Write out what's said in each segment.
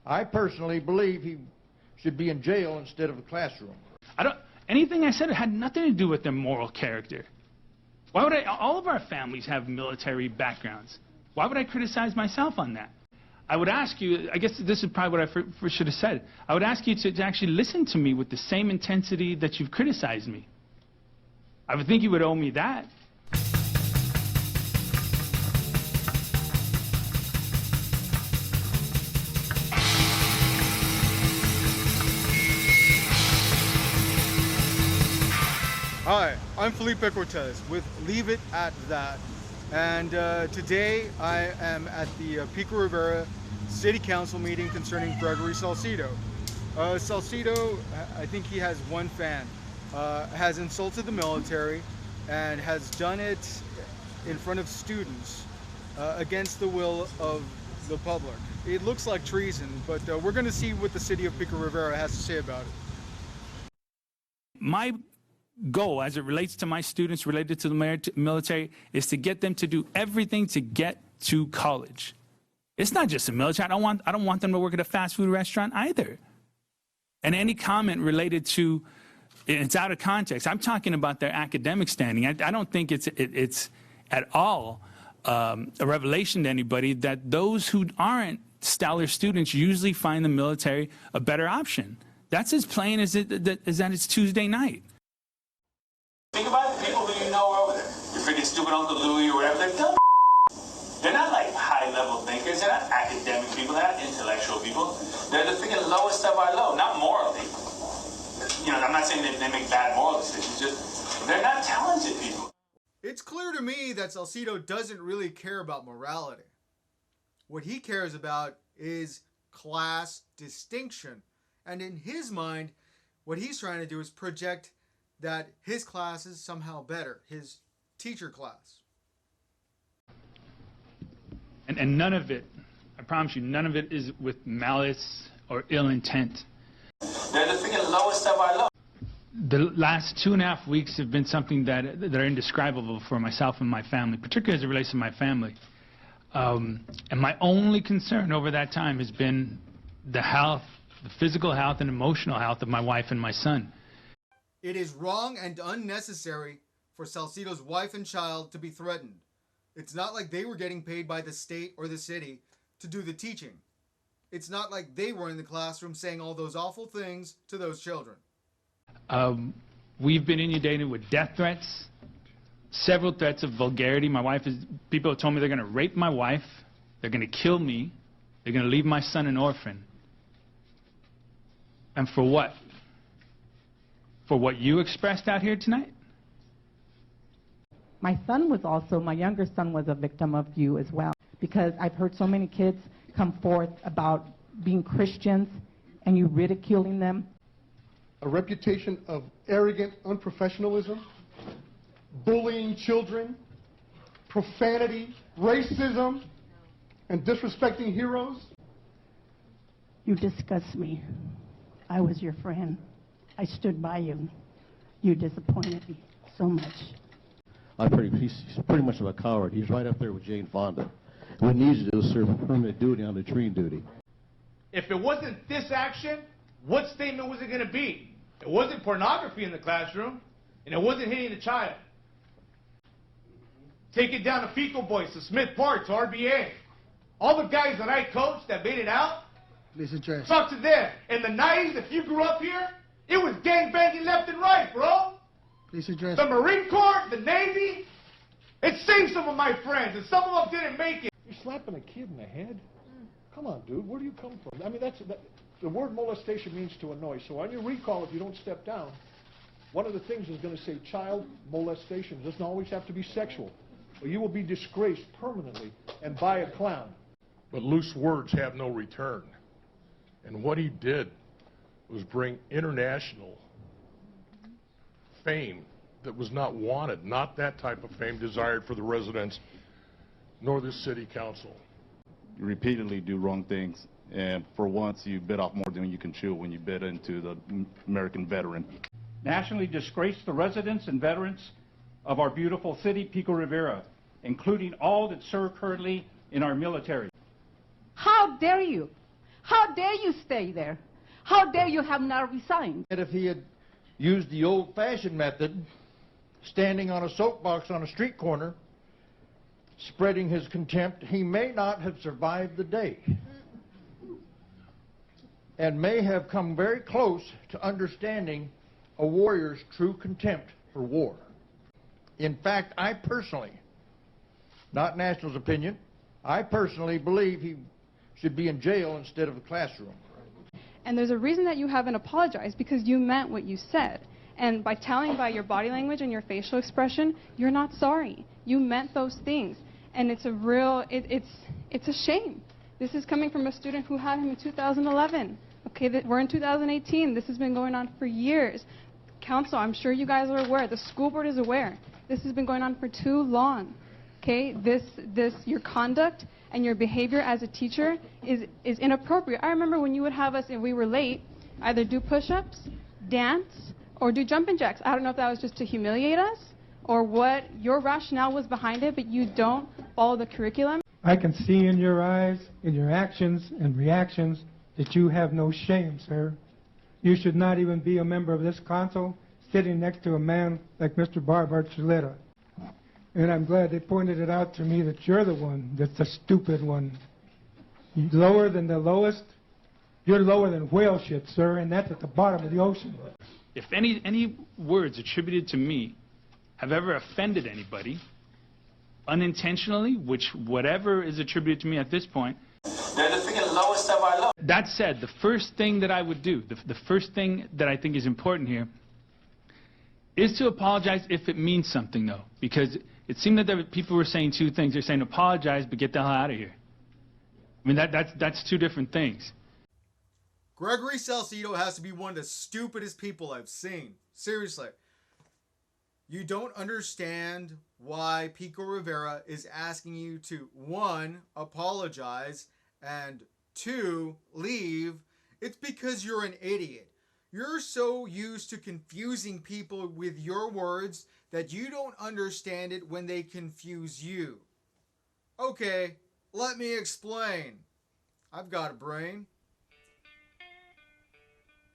I personally believe he should be in jail instead of a classroom. Anything I said had nothing to do with their moral character. Why would all of our families have military backgrounds. Why would I criticize myself on that? I would ask you, I guess this is probably what I should have said. I would ask you to actually listen to me with the same intensity that you've criticized me. I would think you would owe me that. Hi, I'm Felipe Cortes with Leave It At That. And today I am at the Pico Rivera City Council meeting concerning Gregory Salcido. Salcido, I think he has one fan, has insulted the military and has done it in front of students against the will of the public. It looks like treason, but we're going to see what the city of Pico Rivera has to say about it. My goal as it relates to my students related to the military is to get them to do everything to get to college. It's not just the military. I don't want them to work at a fast food restaurant either. And any comment related to, it's out of context. I'm talking about their academic standing. I don't think it's at all a revelation to anybody that those who aren't stellar students usually find the military a better option. That's as plain as that it's Tuesday night. Think about the people who you know over there. Your freaking stupid Uncle Louie or whatever. They're dumb. They're not like high-level thinkers. They're not academic people. They're not intellectual people. They're the freaking lowest of our low, not morally. You know, I'm not saying that they make bad moral decisions. Just they're not talented people. It's clear to me that Salcido doesn't really care about morality. What he cares about is class distinction. And in his mind, what he's trying to do is project that his class is somehow better, his teacher class. And none of it, I promise you, none of it is with malice or ill intent. They're the freaking lowest of our low. The last 2.5 weeks have been something that are indescribable for myself and my family, particularly as it relates to my family. And my only concern over that time has been the health, the physical health and emotional health of my wife and my son. It is wrong and unnecessary for Salcido's wife and child to be threatened. It's not like they were getting paid by the state or the city to do the teaching. It's not like they were in the classroom saying all those awful things to those children. We've been inundated with death threats, several threats of vulgarity. People have told me they're going to rape my wife, they're going to kill me, they're going to leave my son an orphan. And for what? For what you expressed out here tonight? My younger son was a victim of you as well, because I've heard so many kids come forth about being Christians and you ridiculing them. A reputation of arrogant unprofessionalism, bullying children, profanity, racism, and disrespecting heroes. You disgust me. I was your friend. I stood by you. You disappointed me so much. He's pretty much of a coward. He's right up there with Jane Fonda. What he needs to do is serve permanent duty on latrine duty. If it wasn't this action, what statement was it going to be? It wasn't pornography in the classroom, and it wasn't hitting a child. Take it down to Fecal Boys, to Smith Park, to RBA. All the guys that I coached that made it out, Please address. talk to them. In the 90s, if you grew up here, it was gangbanging left and right, bro. Please address. The Marine Corps, the Navy, it saved some of my friends, and some of them didn't make it. You're slapping a kid in the head? Come on, dude. Where do you come from? I mean, the word molestation means to annoy. So on your recall, if you don't step down, one of the things is going to say child molestation. It doesn't always have to be sexual. But you will be disgraced permanently and by a clown. But loose words have no return. And what he did was bring international fame that was not wanted, not that type of fame desired for the residents nor the city council. You repeatedly do wrong things, and for once you bit off more than you can chew when you bit into the American veteran. Nationally disgrace the residents and veterans of our beautiful city, Pico Rivera, including all that serve currently in our military. How dare you? How dare you stay there? How dare you have not resigned? And if he had used the old-fashioned method, standing on a soapbox on a street corner, spreading his contempt, he may not have survived the day and may have come very close to understanding a warrior's true contempt for war. In fact, I personally, not National's opinion, I personally believe he should be in jail instead of the classroom. And there's a reason that you haven't apologized, because you meant what you said. And by telling by your body language and your facial expression, you're not sorry. You meant those things. And it's a real, it's a shame. This is coming from a student who had him in 2011. Okay, we're in 2018. This has been going on for years. Council, I'm sure you guys are aware. The school board is aware. This has been going on for too long. Okay, your conduct and your behavior as a teacher is inappropriate. I remember when you would have us, if we were late, either do push-ups, dance, or do jumping jacks. I don't know if that was just to humiliate us or what your rationale was behind it, but you don't follow the curriculum. I can see in your eyes, in your actions and reactions, that you have no shame, sir. You should not even be a member of this council, sitting next to a man like Mr. Barbara Chuleta. And I'm glad they pointed it out to me that you're the one that's the stupid one. You're lower than the lowest. You're lower than whale shit, sir, and that's at the bottom of the ocean. If any words attributed to me have ever offended anybody, unintentionally, which whatever is attributed to me at this point, they're the freaking lowest of our low. That said, the first thing that I would do, the first thing that I think is important here, is to apologize if it means something, though. Because it seemed that people were saying two things. They're saying apologize, but get the hell out of here. I mean, that's two different things. Gregory Salcido has to be one of the stupidest people I've seen. Seriously. You don't understand why Pico Rivera is asking you to, 1, apologize, and 2, leave. It's because you're an idiot. You're so used to confusing people with your words that you don't understand it when they confuse you. Okay, let me explain. I've got a brain.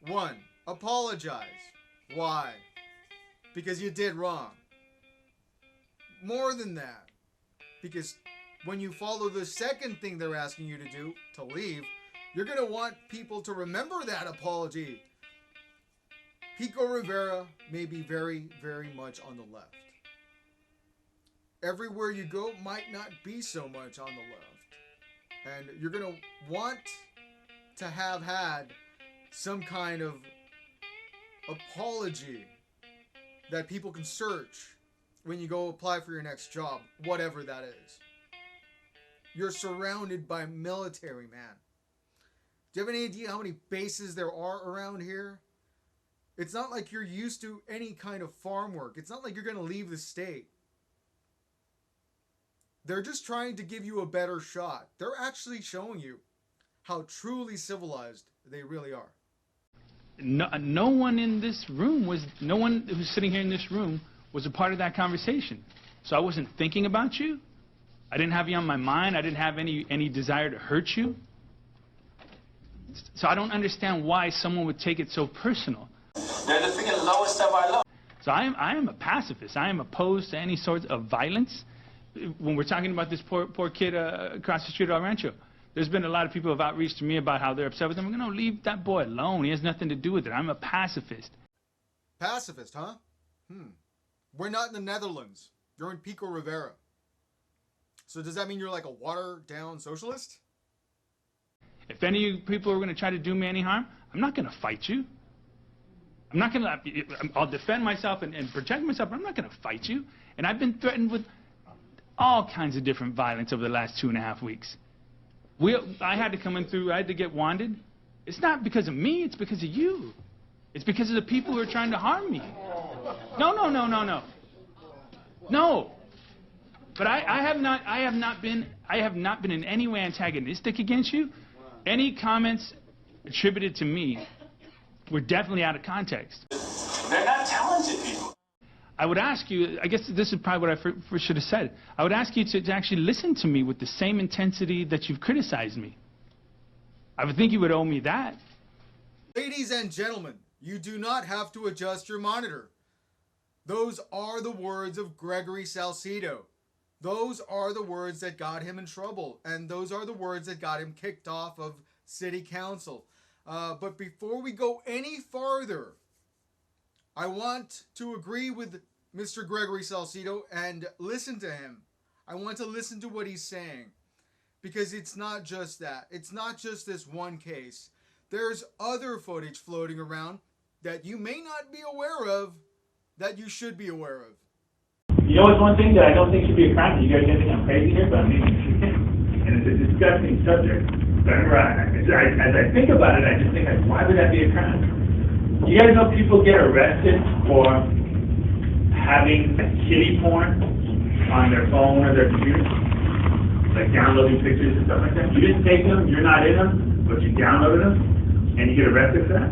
1, apologize. Why? Because you did wrong. More than that, because when you follow the second thing they're asking you to do, to leave, you're going to want people to remember that apology. Pico Rivera may be very, very much on the left. Everywhere you go might not be so much on the left. And you're going to want to have had some kind of apology that people can search when you go apply for your next job, whatever that is. You're surrounded by military, man. Do you have any idea how many bases there are around here? It's not like you're used to any kind of farm work. It's not like you're going to leave the state. They're just trying to give you a better shot. They're actually showing you how truly civilized they really are. No one in this room no one who's sitting here in this room was a part of that conversation. So I wasn't thinking about you. I didn't have you on my mind. I didn't have any desire to hurt you. So I don't understand why someone would take it so personal. They're the freaking lowest of our low. So I am a pacifist. I am opposed to any sorts of violence. When we're talking about this poor kid across the street at El Rancho, there's been a lot of people who have outreached to me about how they're upset with him. I'm going to leave that boy alone. He has nothing to do with it. I'm a pacifist. Pacifist, huh? We're not in the Netherlands. You're in Pico Rivera. So does that mean you're like a watered-down socialist? If any of you people are going to try to do me any harm, I'm not going to fight you. I'm not going to. I'll defend myself and protect myself, but I'm not going to fight you. And I've been threatened with all kinds of different violence over the last 2.5 weeks. I had to come in through. I had to get wanded. It's not because of me. It's because of you. It's because of the people who are trying to harm me. No. No. But I have not been in any way antagonistic against you. Any comments attributed to me were definitely out of context. They're not talented people. I would ask you, I guess this is probably what I first should have said. I would ask you to actually listen to me with the same intensity that you've criticized me. I would think you would owe me that. Ladies and gentlemen, you do not have to adjust your monitor. Those are the words of Gregory Salcido. Those are the words that got him in trouble, and those are the words that got him kicked off of City Council. But before we go any farther, I want to agree with Mr. Gregory Salcido and listen to him. I want to listen to what he's saying, because it's not just that. It's not just this one case. There's other footage floating around that you may not be aware of that you should be aware of. You know what's one thing that I don't think should be a crime? You guys think I'm crazy here, but I mean, and it's a disgusting subject. But as I think about it, I just think, like, why would that be a crime? You guys know people get arrested for having kitty porn on their phone or their computer? Like downloading pictures and stuff like that. You didn't take them, you're not in them, but you downloaded them, and you get arrested for that?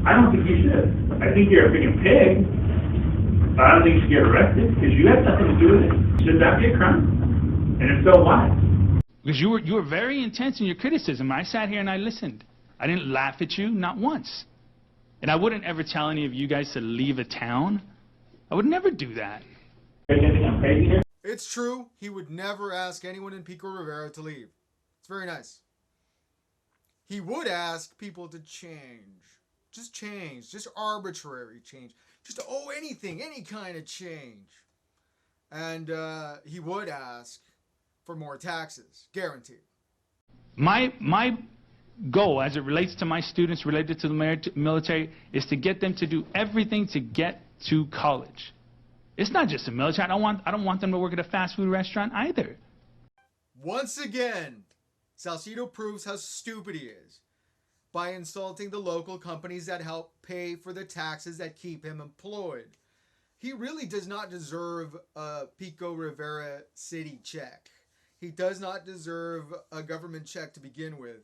I don't think you should. I think you're a freaking pig, but I don't think you should get arrested because you had nothing to do with it. Should that be a crime? And if so, why? Because you were very intense in your criticism. I sat here and I listened. I didn't laugh at you, not once. And I wouldn't ever tell any of you guys to leave a town. I would never do that. It's true, he would never ask anyone in Pico Rivera to leave. It's very nice. He would ask people to change. Just arbitrary change. Just anything, any kind of change. And he would ask for more taxes, guaranteed. My goal, as it relates to my students related to the military, is to get them to do everything to get to college. It's not just the military. I don't want them to work at a fast food restaurant either. Once again, Salcido proves how stupid he is by insulting the local companies that help pay for the taxes that keep him employed. He really does not deserve a Pico Rivera city check. He does not deserve a government check to begin with.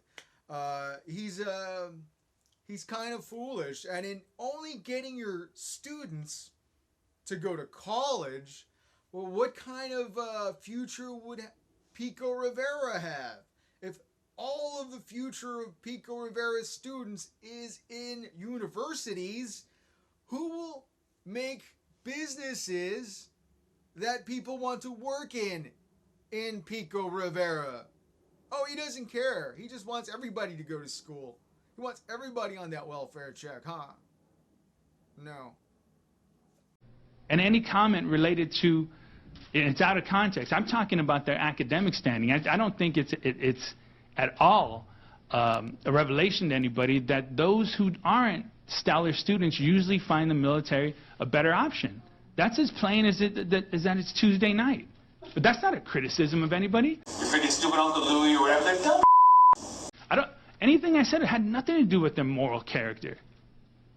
He's kind of foolish, and in only getting your students to go to college, well, what kind of future would Pico Rivera have? If all of the future of Pico Rivera's students is in universities, who will make businesses that people want to work in Pico Rivera? Oh, he doesn't care. He just wants everybody to go to school. He wants everybody on that welfare check, huh? No. And any comment related to, it's out of context. I'm talking about their academic standing. I don't think it's at all a revelation to anybody that those who aren't stellar students usually find the military a better option. That's as plain as that it's Tuesday night. But that's not a criticism of anybody. Your freaking stupid Uncle Louie or whatever, they're dumb. Anything I said had nothing to do with their moral character.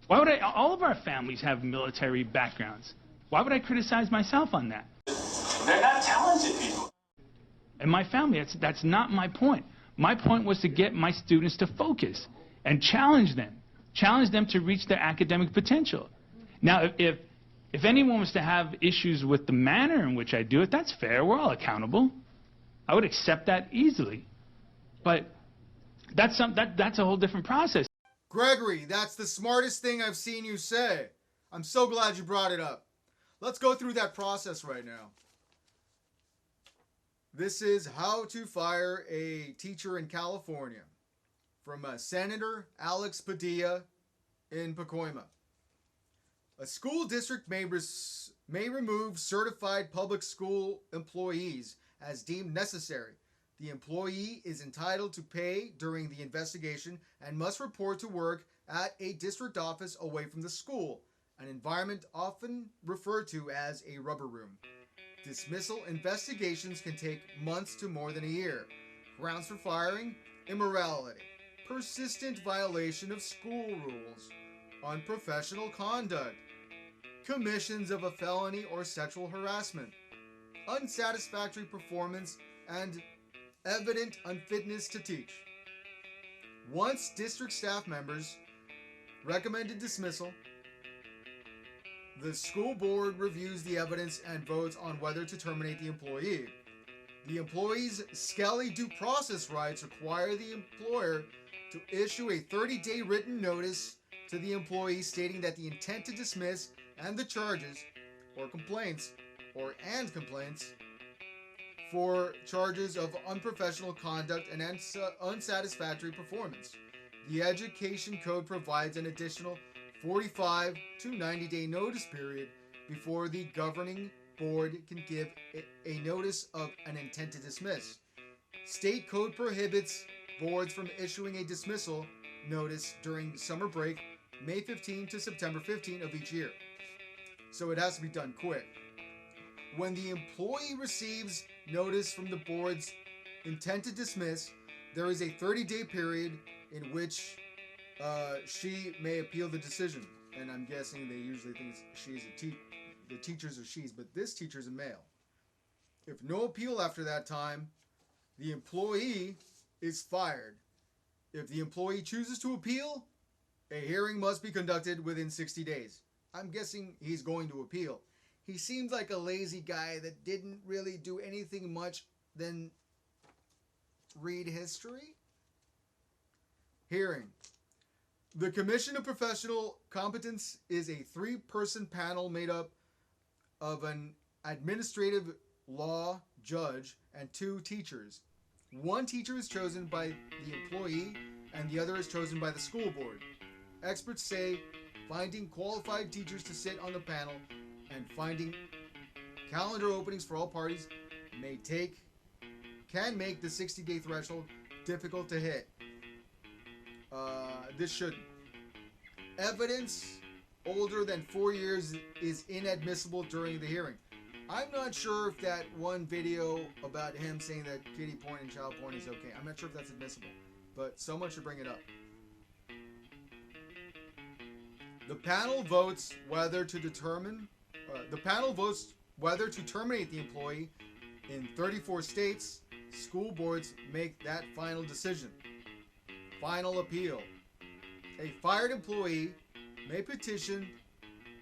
Why would all of our families have military backgrounds. Why would I criticize myself on that? They're not talented people. And my family, that's not my point. My point was to get my students to focus and challenge them to reach their academic potential. Now, if anyone was to have issues with the manner in which I do it, that's fair. We're all accountable. I would accept that easily. But that's a whole different process. Gregory, that's the smartest thing I've seen you say. I'm so glad you brought it up. Let's go through that process right now. This is how to fire a teacher in California from Senator Alex Padilla in Pacoima. A school district may remove certified public school employees as deemed necessary. The employee is entitled to pay during the investigation and must report to work at a district office away from the school, an environment often referred to as a rubber room. Dismissal investigations can take months to more than a year. Grounds for firing: immorality, persistent violation of school rules, unprofessional conduct, commissions of a felony or sexual harassment, unsatisfactory performance, and evident unfitness to teach. Once district staff members recommended dismissal, the school board reviews the evidence and votes on whether to terminate the employee. The employee's scaly due process rights require the employer to issue a 30-day written notice to the employee stating that the intent to dismiss and the charges or complaints for charges of unprofessional conduct and unsatisfactory performance. The Education Code provides an additional 45 to 90-day notice period before the governing board can give a notice of an intent to dismiss. State code prohibits boards from issuing a dismissal notice during summer break, May 15 to September 15 of each year. So it has to be done quick. When the employee receives notice from the board's intent to dismiss, there is a 30-day period in which she may appeal the decision. And I'm guessing they usually think she's the teachers are she's, but this teacher's a male. If no appeal after that time, the employee is fired. If the employee chooses to appeal, a hearing must be conducted within 60 days. I'm guessing he's going to appeal. He seems like a lazy guy that didn't really do anything much than read history. Hearing. The Commission of Professional Competence is a 3-person panel made up of an administrative law judge and 2 teachers. 1 teacher is chosen by the employee and the other is chosen by the school board. Experts say finding qualified teachers to sit on the panel and finding calendar openings for all parties can make the 60-day threshold difficult to hit. This shouldn't. Evidence older than 4 years is inadmissible during the hearing. I'm not sure if that one video about him saying that kiddie porn and child porn is okay. I'm not sure if that's admissible, but someone should bring it up. The panel votes whether to terminate the employee. In 34 states, school boards make that final decision. Final appeal. A fired employee may petition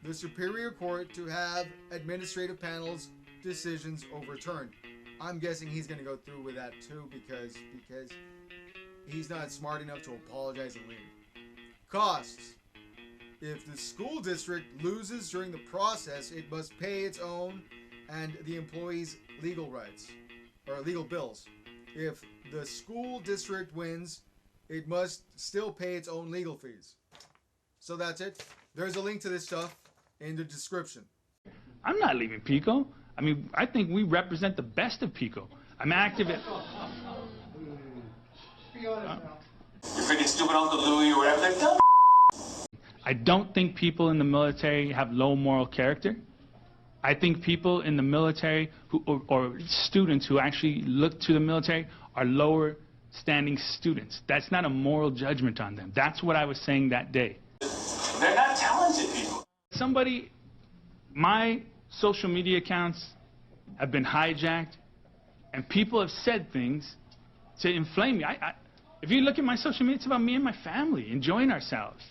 the Superior Court to have administrative panel's decisions overturned. I'm guessing he's going to go through with that too because he's not smart enough to apologize and leave. Costs. If the school district loses during the process, it must pay its own and the employee's legal rights or legal bills. If the school district wins, it must still pay its own legal fees. So that's it. There's a link to this stuff in the description. I'm not leaving Pico. I mean, I think we represent the best of Pico. I'm active at... Be honest now. Your freaking stupid Uncle Louie or whatever, they're dumb. I don't think people in the military have low moral character. I think people in the military or students who actually look to the military are lower standing students. That's not a moral judgment on them. That's what I was saying that day. They're not talented people. My social media accounts have been hijacked and people have said things to inflame me. If you look at my social media, it's about me and my family enjoying ourselves.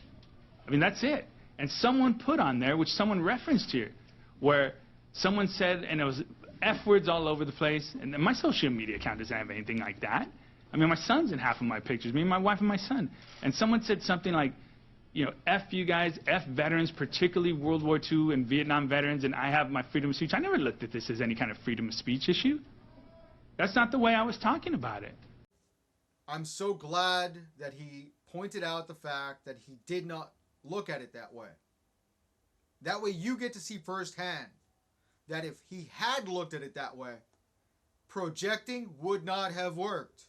I mean, that's it. And someone put on there, which someone referenced here, where someone said, and it was F words all over the place, and my social media account doesn't have anything like that. I mean, my son's in half of my pictures, me and my wife and my son. And someone said something like, you know, F you guys, F veterans, particularly World War II and Vietnam veterans, and I have my freedom of speech. I never looked at this as any kind of freedom of speech issue. That's not the way I was talking about it. I'm so glad that he pointed out the fact that he did not look at it that way. That way you get to see firsthand that if he had looked at it that way, projecting would not have worked.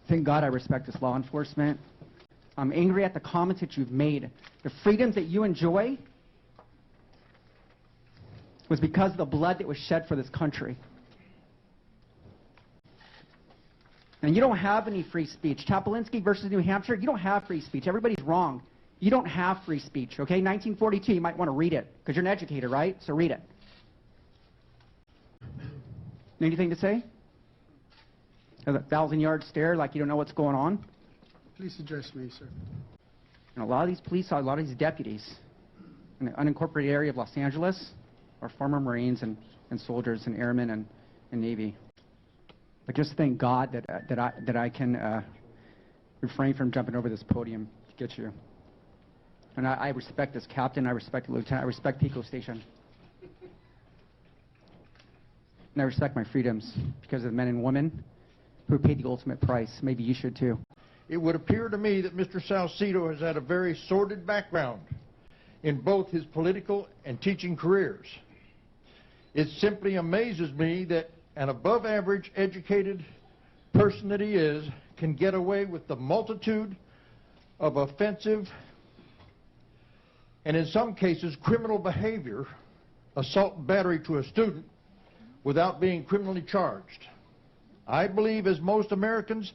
Thank God I respect this law enforcement. I'm angry at the comments that you've made. The freedoms that you enjoy was because of the blood that was shed for this country. And you don't have any free speech. Chaplinsky versus New Hampshire, you don't have free speech. Everybody's wrong. You don't have free speech, okay? 1942, you might want to read it, because you're an educator, right? So read it. Anything to say? A 1,000-yard stare like you don't know what's going on? Please address me, sir. And a lot of these police, a lot of these deputies in the unincorporated area of Los Angeles, our former Marines and soldiers and airmen and Navy. But just thank God that I can refrain from jumping over this podium to get you. And I respect this captain, I respect the lieutenant, I respect Pico Station. And I respect my freedoms because of the men and women who paid the ultimate price. Maybe you should too. It would appear to me that Mr. Salcido has had a very sordid background in both his political and teaching careers. It simply amazes me that an above-average educated person that he is can get away with the multitude of offensive and in some cases criminal behavior, assault and battery to a student, without being criminally charged. I believe, as most Americans,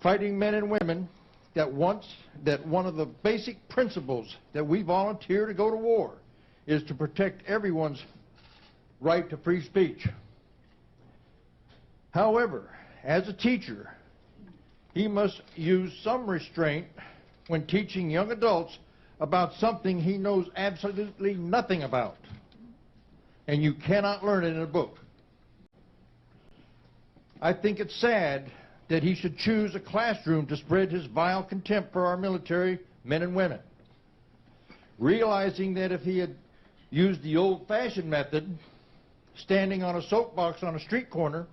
fighting men and women, that one of the basic principles that we volunteer to go to war is to protect everyone's right to free speech. However, as a teacher, he must use some restraint when teaching young adults about something he knows absolutely nothing about. And you cannot learn it in a book. I think it's sad that he should choose a classroom to spread his vile contempt for our military men and women, realizing that if he had used the old-fashioned method, standing on a soapbox on a street corner,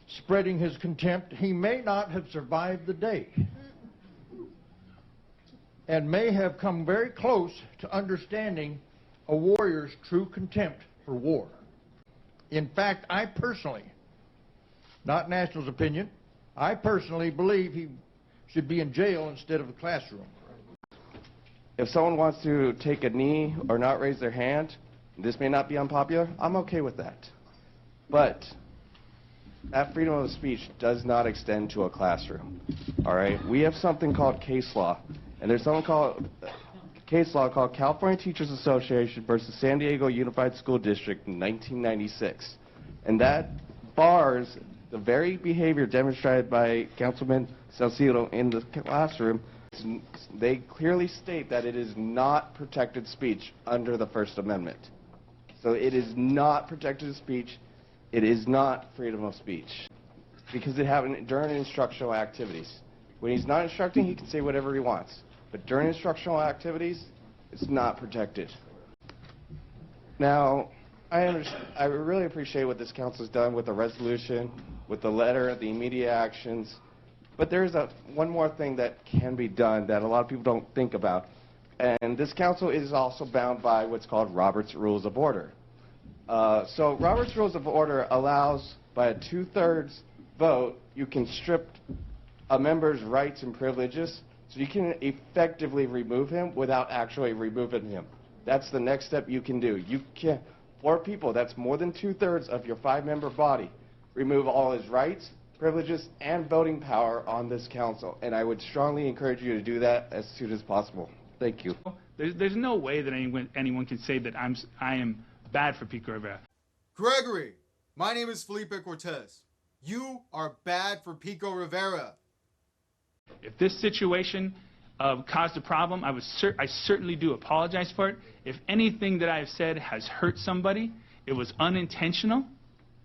spreading his contempt, he may not have survived the day and may have come very close to understanding a warrior's true contempt for war. In fact, I personally, not National's opinion, I personally believe he should be in jail instead of a classroom. If someone wants to take a knee or not raise their hand, this may not be unpopular, I'm okay with that. But that freedom of speech does not extend to a classroom. All right? We have something called case law, and there's something called case law called California Teachers Association versus San Diego Unified School District in 1996. And that bars the very behavior demonstrated by Councilman Salcido in the classroom. They clearly state that it is not protected speech under the First Amendment. So it is not protected speech. It is not freedom of speech because it happened during instructional activities. When he's not instructing, he can say whatever he wants. But during instructional activities, it's not protected. Now, I really appreciate what this council has done with the resolution, with the letter, the immediate actions. But there is one more thing that can be done that a lot of people don't think about. And this council is also bound by what's called Robert's Rules of Order. So Robert's Rules of Order allows, by a 2/3 vote, you can strip a member's rights and privileges, so you can effectively remove him without actually removing him. That's the next step you can do. You can, 4 people, that's more than 2/3 of your 5-member body, remove all his rights, privileges, and voting power on this council. And I would strongly encourage you to do that as soon as possible. Thank you. There's no way that anyone can say that I am bad for Pico Rivera. Gregory, my name is Felipe Cortes. You are bad for Pico Rivera. If this situation caused a problem, I certainly do apologize for it. If anything that I have said has hurt somebody, it was unintentional,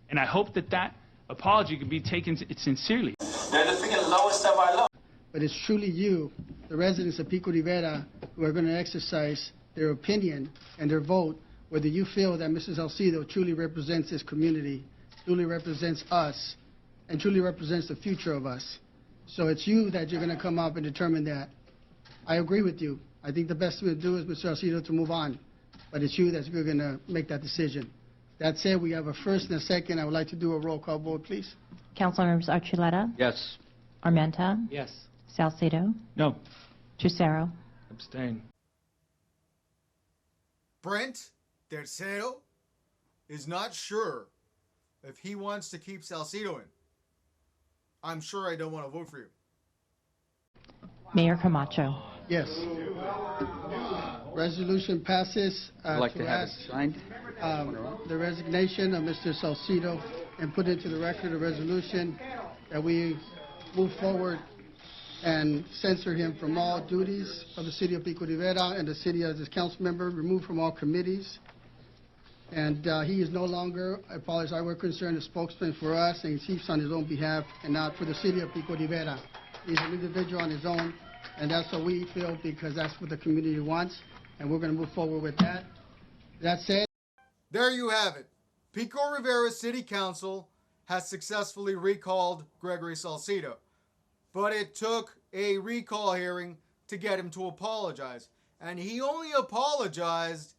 and I hope that apology can be taken sincerely. They're the freaking lowest of our low. But it's truly you, the residents of Pico Rivera, who are going to exercise their opinion and their vote, whether you feel that Mrs. Salcido truly represents this community, truly represents us, and truly represents the future of us. So it's you that you're going to come up and determine that. I agree with you. I think the best thing to do is, Mr. Salcido, to move on. But it's you that's going to make that decision. That said, we have a first and a second. I would like to do a roll call vote, please. Councilmembers Archuleta? Yes. Armenta? Yes. Salcido? No. Trucero? Abstain. Brent Tercero is not sure if he wants to keep Salcido in. I'm sure I don't want to vote for you. Mayor Camacho? Yes. Resolution passes I'd like to to have it ask signed. the resignation of Mr. Salcido and put into the record a resolution that we move forward and censor him from all duties of the city of Pico Rivera and the city as his council member, removed from all committees, And he is no longer, as far as we're concerned, a spokesman for us, and he speaks on his own behalf and not for the city of Pico Rivera. He's an individual on his own, and that's what we feel because that's what the community wants, and we're going to move forward with that. That said, there you have it. Pico Rivera City Council has successfully recalled Gregory Salcido, but it took a recall hearing to get him to apologize, and he only apologized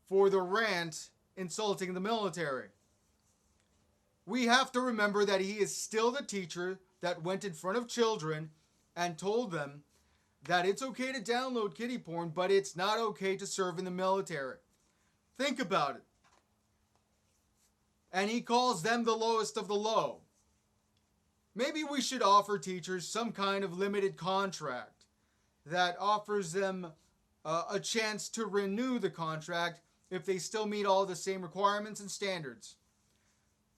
for the rant insulting the military. We have to remember that he is still the teacher that went in front of children and told them that it's okay to download kiddie porn, but it's not okay to serve in the military. Think about it. And he calls them the lowest of the low. Maybe we should offer teachers some kind of limited contract that offers them a chance to renew the contract if they still meet all the same requirements and standards.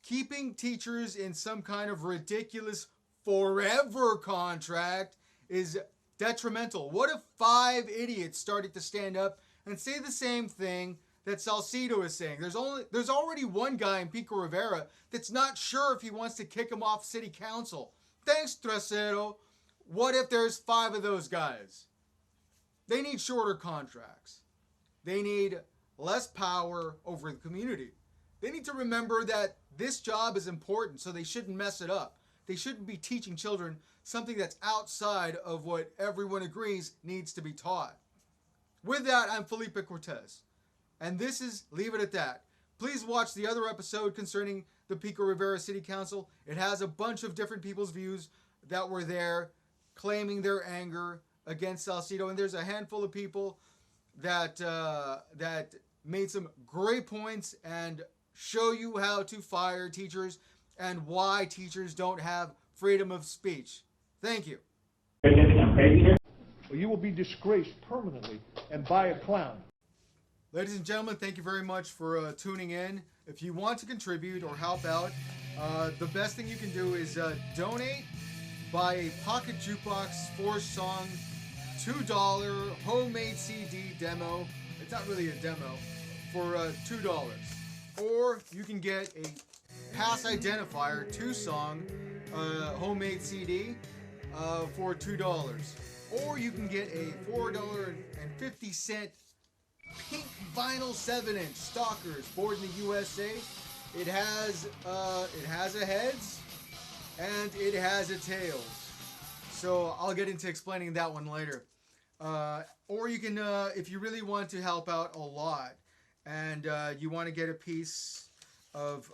Keeping teachers in some kind of ridiculous forever contract is detrimental. What if 5 idiots started to stand up and say the same thing that Salcido is saying? There's already one guy in Pico Rivera that's not sure if he wants to kick him off city council. Thanks, Trasero. What if there's 5 of those guys? They need shorter contracts. They need less power over the community. They need to remember that this job is important, so they shouldn't mess it up. They shouldn't be teaching children something that's outside of what everyone agrees needs to be taught. With that, I'm Felipe Cortes, and this is Leave It At That. Please watch the other episode concerning the Pico Rivera City Council. It has a bunch of different people's views that were there claiming their anger against Salcido, and there's a handful of people that made some great points and show you how to fire teachers and why teachers don't have freedom of speech. Thank you. You will be disgraced permanently and by a clown. Ladies and gentlemen, thank you very much for tuning in. If you want to contribute or help out, the best thing you can do is donate, buy a pocket jukebox 4-song, $2 homemade CD demo. It's not really a demo, for $2. Or you can get a pass identifier 2-song homemade CD for $2. Or you can get a $4.50 pink vinyl 7-inch Stalkers board in the USA. It has a heads and it has a tails. So I'll get into explaining that one later. Or you can, if you really want to help out a lot and you want to get a piece of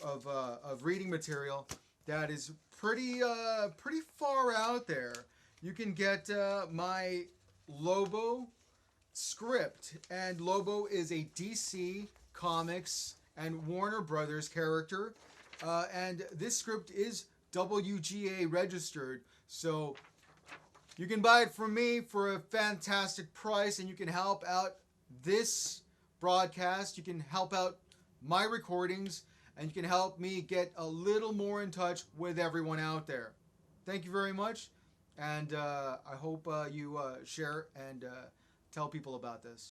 reading material that is pretty far out there, you can get my Lobo script. And Lobo is a DC Comics and Warner Brothers character. And this script is WGA registered. So you can buy it from me for a fantastic price, and you can help out this broadcast. You can help out my recordings, and you can help me get a little more in touch with everyone out there. Thank you very much, and I hope you share and tell people about this.